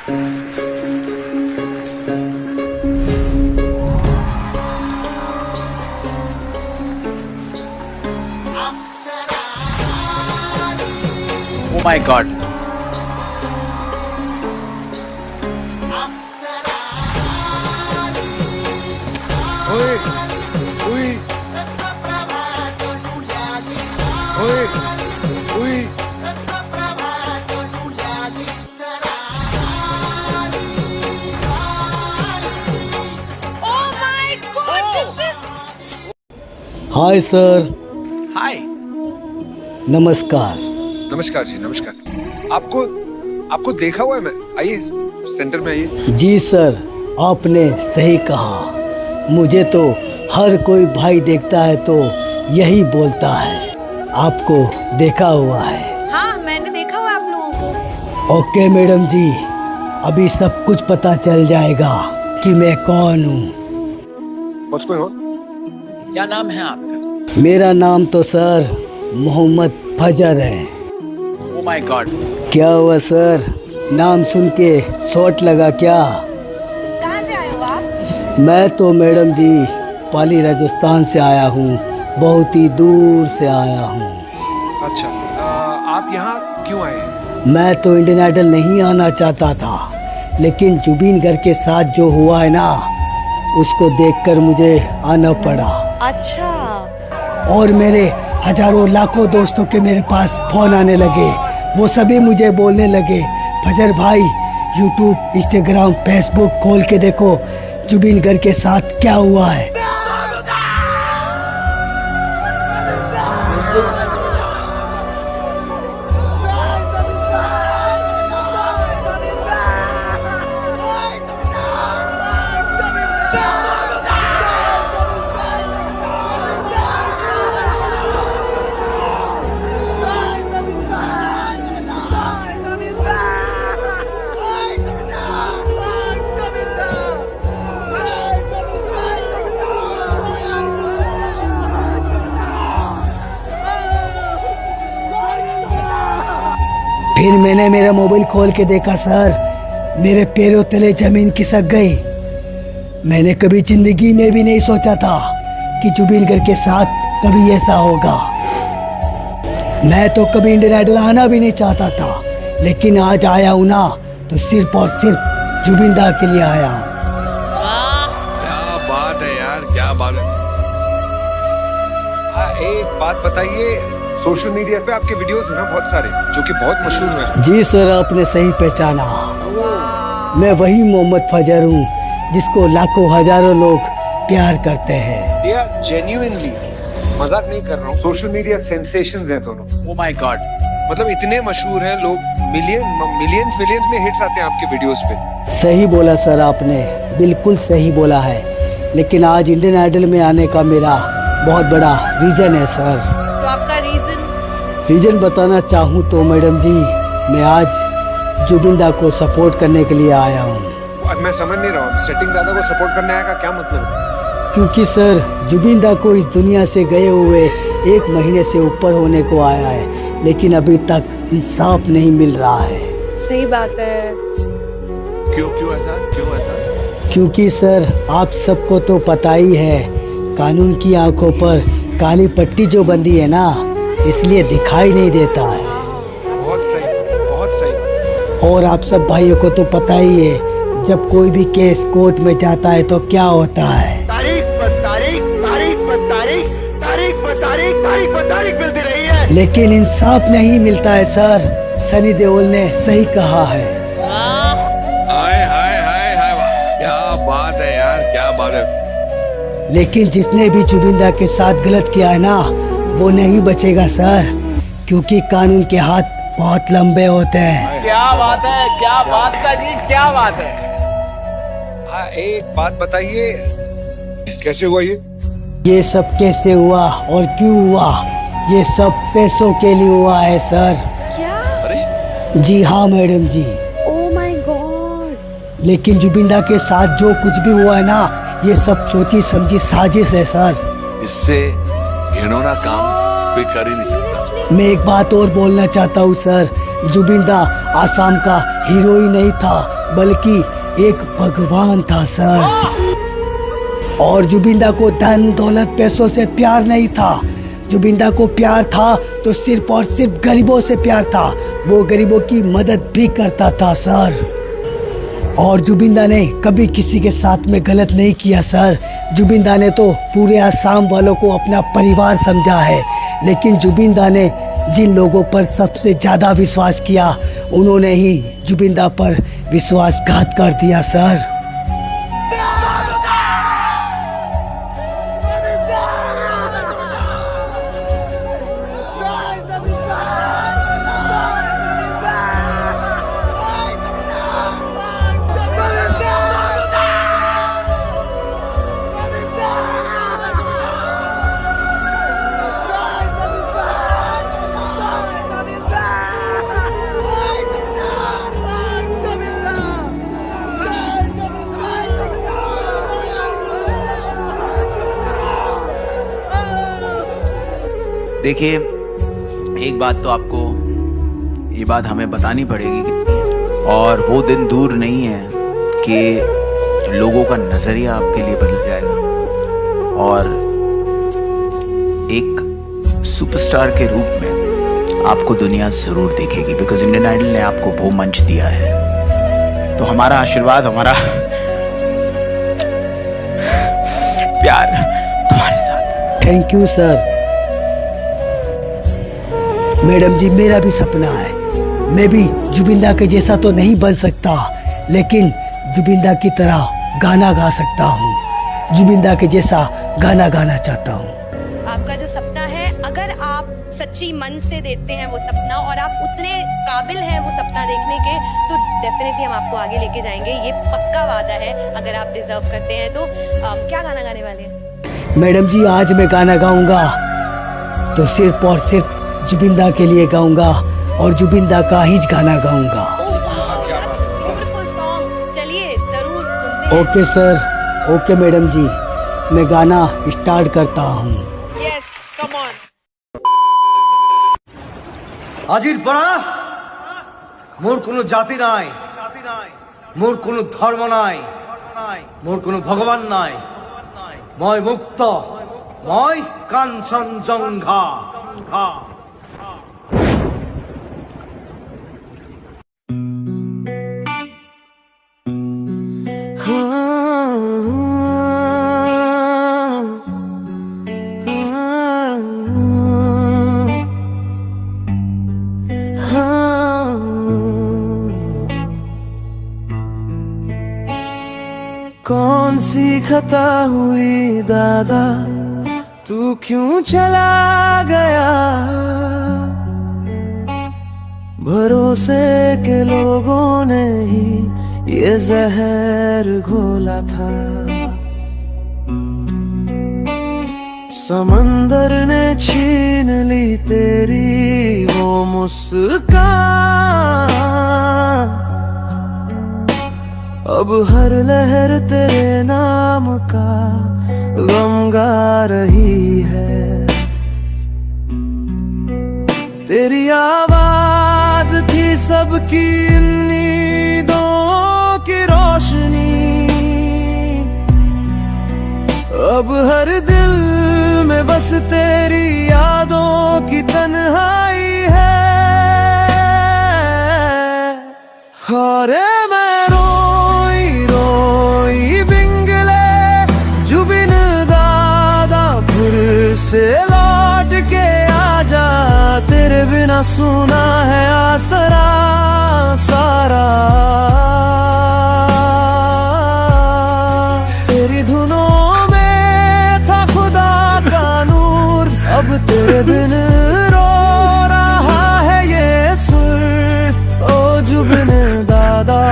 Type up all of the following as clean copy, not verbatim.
Oh my God. ओए, ओए, ओए, ओए। Hi sir. Hi. नमस्कार। नमस्कार जी, नमस्कार। आपको देखा हुआ है मैं। आइए सेंटर में आइए। जी सर, आपने सही कहा। मुझे तो हर कोई भाई देखता है तो यही बोलता है। आपको देखा हुआ है। हाँ, मैंने देखा हुआ आप लोगों को। ओके मैडम जी, अभी सब कुछ पता चल जाएगा कि मैं कौन हूँ। What's going on? क्या नाम है आपका? मेरा नाम तो सर मोहम्मद फजर है। Oh my God. क्या हुआ सर, नाम सुन के शॉट लगा क्या? कहाँ से आए हो आप? मैं तो मैडम जी पाली राजस्थान से आया हूँ, बहुत ही दूर से आया हूँ। अच्छा, आप यहाँ क्यों आए हैं? मैं तो इंडियन आइडल नहीं आना चाहता था, लेकिन जुबीन गर्ग के साथ जो हुआ है ना, उसको देखकर मुझे आना पड़ा। अच्छा। और मेरे हजारों लाखों दोस्तों के मेरे पास फोन आने लगे। वो सभी मुझे बोलने लगे, फजर भाई यूट्यूब, इंस्टाग्राम, फेसबुक खोल के देखो जुबीन गर्ग के साथ क्या हुआ है। फिर मैंने मेरा मोबाइल खोल के देखा सर, मेरे पैरों तले जमीन खिसक गई। मैंने कभी जिंदगी में भी नहीं सोचा था कि जुबीन गर्ग के साथ कभी ऐसा होगा। मैं तो कभी इंडियन आइडल आना भी नहीं चाहता था, लेकिन आज आया हूँ ना तो सिर्फ और सिर्फ जुबीन दा के लिए आया हूँ। क्या बात है यार, क्या बात है। एक बात बताइए, सोशल मीडिया पे आपके वीडियोस हैं ना बहुत सारे, जो कि बहुत मशहूर हुए। जी सर, आपने सही पहचाना। मैं वही मोहम्मद फजर हूँ जिसको लाखों हजारों लोग प्यार करते हैं। यार जेन्युइनली मजाक नहीं कर रहा हूँ, सोशल मीडिया सेंसेशंस हैं दोनों। Oh my God. मतलब इतने मशहूर हैं लोग, मिलियंस में हिट्स आते हैं आपके वीडियोस पे। सही बोला सर आपने, बिल्कुल सही बोला है। लेकिन आज इंडियन आइडल में आने का मेरा बहुत बड़ा रीजन है सर। तो आपका रीजन बताना चाहूँ तो मैडम जी, मैं आज जुबीन दा को सपोर्ट करने के लिए आया हूँ। मैं समझ नहीं रहा हूँ, सेटिंग दादा को सपोर्ट करने आया का क्या मतलब है? क्योंकि सर जुबीन दा को इस दुनिया से गए हुए 1 महीने से ऊपर होने को आया है, लेकिन अभी तक इंसाफ नहीं मिल रहा है। सही बात है। क्यों ऐसा? क्योंकि सर आप सबको तो पता ही है, कानून की आंखों पर काली पट्टी जो बंधी है ना, इसलिए दिखाई नहीं देता है। बहुत सही, बहुत सही। और आप सब भाइयों को तो पता ही है, जब कोई भी केस कोर्ट में जाता है तो क्या होता है, तारीख मिलती रही है, लेकिन इंसाफ नहीं मिलता है सर। सनी देओल ने सही कहा है। हाय हाय हाय हाय, क्या बात है यार, क्या बात है। लेकिन जिसने भी जुबीन दा के साथ गलत किया है ना, वो नहीं बचेगा सर, क्योंकि कानून के हाथ बहुत लंबे होते हैं। क्या बात है, क्या बात है जी, क्या बात है। एक बात बताइए, कैसे हुआ ये? ये सब कैसे हुआ और क्यों हुआ, ये सब पैसों के लिए हुआ है सर। क्या? जी हाँ madam ji. Oh my god. लेकिन जुबीन दा के साथ जो कुछ भी हुआ है ना, ये सब सोची समझी साजिश है सर। इससे घिनौना काम कोई कर ही नहीं सकता। मैं एक बात और बोलना चाहता हूँ सर, जुबीन दा आसाम का हीरो ही नहीं था, बल्कि एक भगवान था सर। और जुबिंदा को धन दौलत पैसों से प्यार नहीं था। जुबिंदा को प्यार था तो सिर्फ और सिर्फ गरीबों से प्यार था। वो गरीबों की मदद भी करता था सर। और जुबिंदा ने कभी किसी के साथ में गलत नहीं किया सर। जुबिंदा ने तो पूरे आसाम वालों को अपना परिवार समझा है। लेकिन जुबिंदा ने जिन लोगों पर सबसे ज़्यादा विश्वास किया, उन्होंने ही जुबिंदा पर विश्वासघात कर दिया सर। देखिए, एक बात तो आपको ये बात हमें बतानी पड़ेगी कि और वो दिन दूर नहीं है कि लोगों का नजरिया आपके लिए बदल जाएगा और एक सुपरस्टार के रूप में आपको दुनिया जरूर देखेगी। बिकॉज इंडियन आइडल ने आपको वो मंच दिया है, तो हमारा आशीर्वाद, हमारा प्यार तुम्हारे साथ। Thank you sir. मैडम जी, मेरा भी सपना है, मैं भी जुबिंदा के जैसा तो नहीं बन सकता, लेकिन जुबिंदा की तरह गाना गा सकता हूँ। जुबिंदा के जैसा गाना गाना चाहता हूँ। आपका जो सपना है, अगर आप सच्ची मन से देते हैं वो सपना और आप उतने काबिल हैं वो सपना देखने के, तो डेफिनेटली हम आपको आगे लेके जाएंगे। ये पक्का वादा है। अगर आप डिजर्व करते हैं तो क्या गाना गाने वाले हैं? मैडम जी, आज मैं गाना गाऊंगा तो सिर्फ और सिर्फ जुबिंदा के लिए गाऊंगा और जुबिंदा का ही गाना गाऊंगा। चलिए जरूर सुनते हैं। ओके सर, ओके मैडम जी, मैं गाना स्टार्ट करता हूँ। Yes, come on. আজির পড়া মোর কোনো জাতি নাই, মোর কোনো ধর্ম নাই, মোর কোনো ভগবান নাই। মই মুক্ত, মই কাঞ্চনজঙ্ঘা। कौन सी खता हुई दादा, तू क्यों चला गया? भरोसे के लोगों ने ही ये जहर घोला था। समंदर ने छीन ली तेरी वो मुस्कान। अब हर लहर तेरे नाम का गम गा रही है। तेरी आवाज थी सबकी नींदों की रोशनी। अब हर दिल में बस तेरी यादों की तन्हाई है। अरे मैं रोई रोई बिंगले जुबिन दादा, फिर से लौट के आजा। तेरे बिना सुना है आसरा सारा। तेरी धुनों में था खुदा का नूर, अब तेरे बिन रो रहा है ये सुर। ओ जुबिन दादा,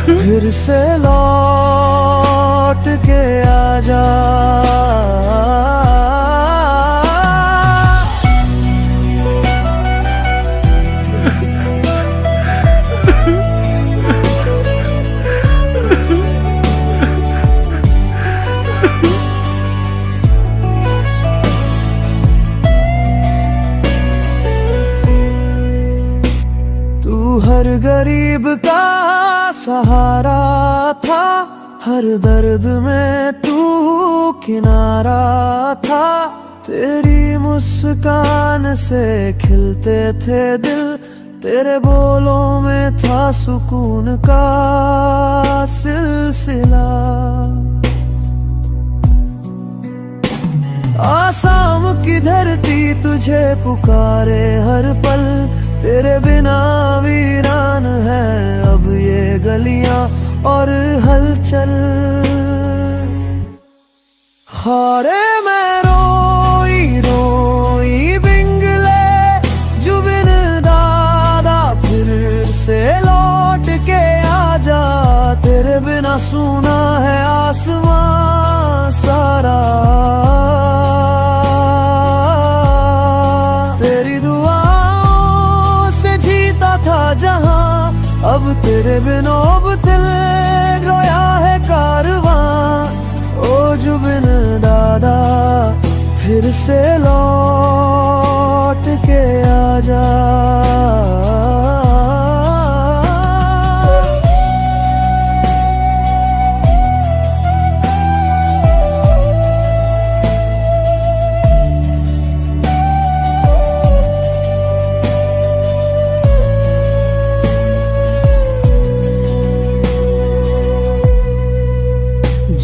फिर से लौट के आजा। हर गरीब का सहारा था, हर दर्द में तू किनारा था। तेरी मुस्कान से खिलते थे दिल, तेरे बोलों में था सुकून का सिलसिला। आसाम की धरती तुझे पुकारे हर पल, तेरे बिना वीरान है अब ये गलियां और हलचल। हारे मैं रोई रोई बिंगले, जुबिन दादा फिर से लौट के आजा। तेरे बिना सुना है आसमां सारा, तेरी दुआओं से जीता था जहां। अब तेरे बिनो दिल रोया है कारवां। ओ जुबिन दादा फिर से लौट के आजा।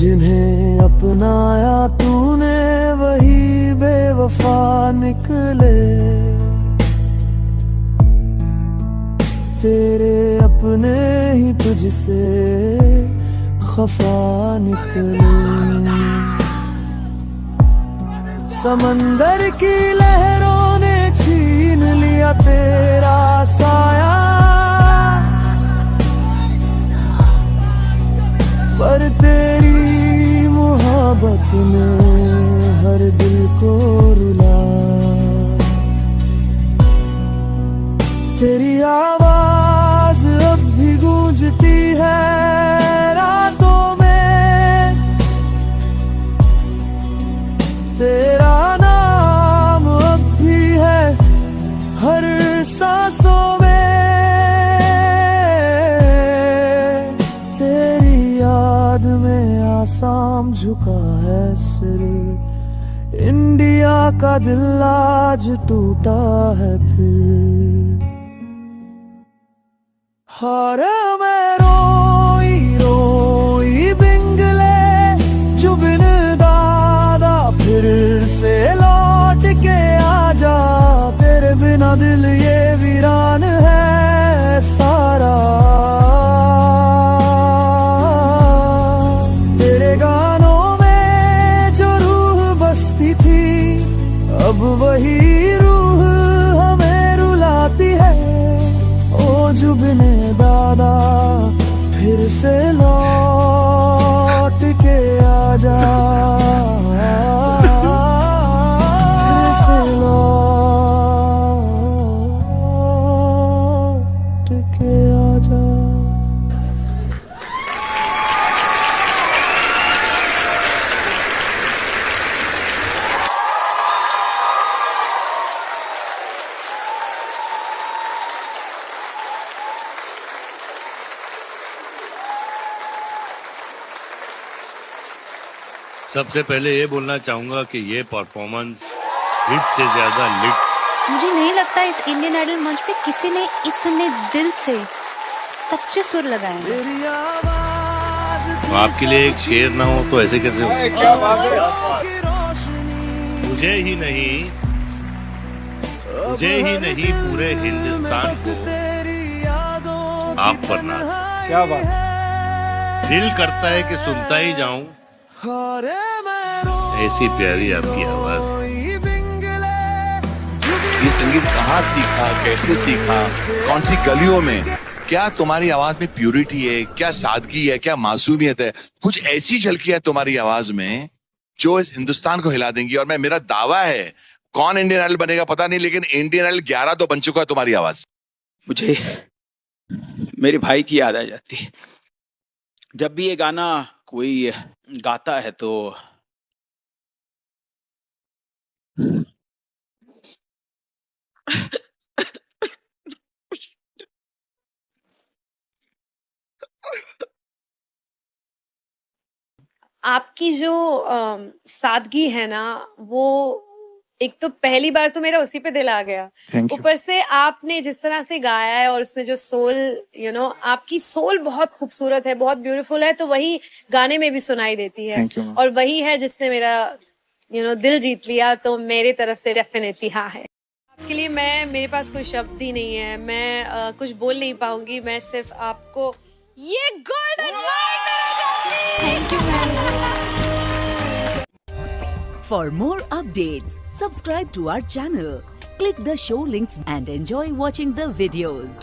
जिन्हें अपनाया तूने वही बेवफा निकले, तेरे अपने ही तुझसे खफा निकले। समंदर की लहरों ने छीन लिया तेरा साया, पर तेरी मोहब्बत ने हर दिल को रुला। तेरी आवाज अब भी गूंजती है रातों में, तेरा नाम अब भी है हर सांसों में। याद में आसाम झुका है सिर, इंडिया का दिल आज टूटा है फिर। हार मैं रोई रोई बिंगले, जुबिन दादा फिर से लौट के आजा। तेरे बिना दिल ये वीरान है सारा, अब वही रूह हमें रुलाती है। ओ जुबिन दादा फिर से लौट के आजा, फिर से लौट के आजा। सबसे पहले ये बोलना चाहूंगा कि ये परफॉर्मेंस हिट से ज्यादा लिट। मुझे नहीं लगता इस इंडियन आइडल मंच पे किसी ने इतने दिल से सच्चे सुर लगाए हैं। तो आपके लिए एक शेर ना हो तो ऐसे कैसे हो सकता है? मुझे ही नहीं पूरे हिंदुस्तान को आप पर नाज। क्या बात है। दिल करता है कि सुनता ही जाऊं, ऐसी प्यारी आपकी आवाज। ये संगीत कहाँ सीखा, कैसे सीखा, कौन सी गलियों में? क्या तुम्हारी आवाज में प्यूरिटी है, क्या सादगी है, क्या मासूमियत है? कुछ ऐसी झलकी है तुम्हारी आवाज में जो इस हिंदुस्तान को हिला देंगी। और मेरा दावा है, कौन इंडियन आइडल बनेगा पता नहीं, लेकिन इंडियन आइडल 11 तो बन चुका है तुम्हारी आवाज। मुझे मेरे भाई की याद आ जाती है। जब भी ये गाना कोई गाता है तो आपकी जो सादगी है ना, वो एक तो पहली बार तो मेरा उसी पे दिल आ गया। ऊपर से आपने जिस तरह से गाया है और उसमें जो सोल, आपकी सोल बहुत खूबसूरत है, बहुत ब्यूटीफुल है, तो वही गाने में भी सुनाई देती है। और वही है जिसने मेरा दिल जीत लिया, तो मेरी तरफ से डेफिनेटली हाँ है। आपके लिए मेरे पास कोई शब्द ही नहीं है, मैं कुछ बोल नहीं पाऊंगी, मैं सिर्फ आपको ये golden thank you ma'am. For more updates, subscribe to our channel, click the show links and enjoy watching the videos.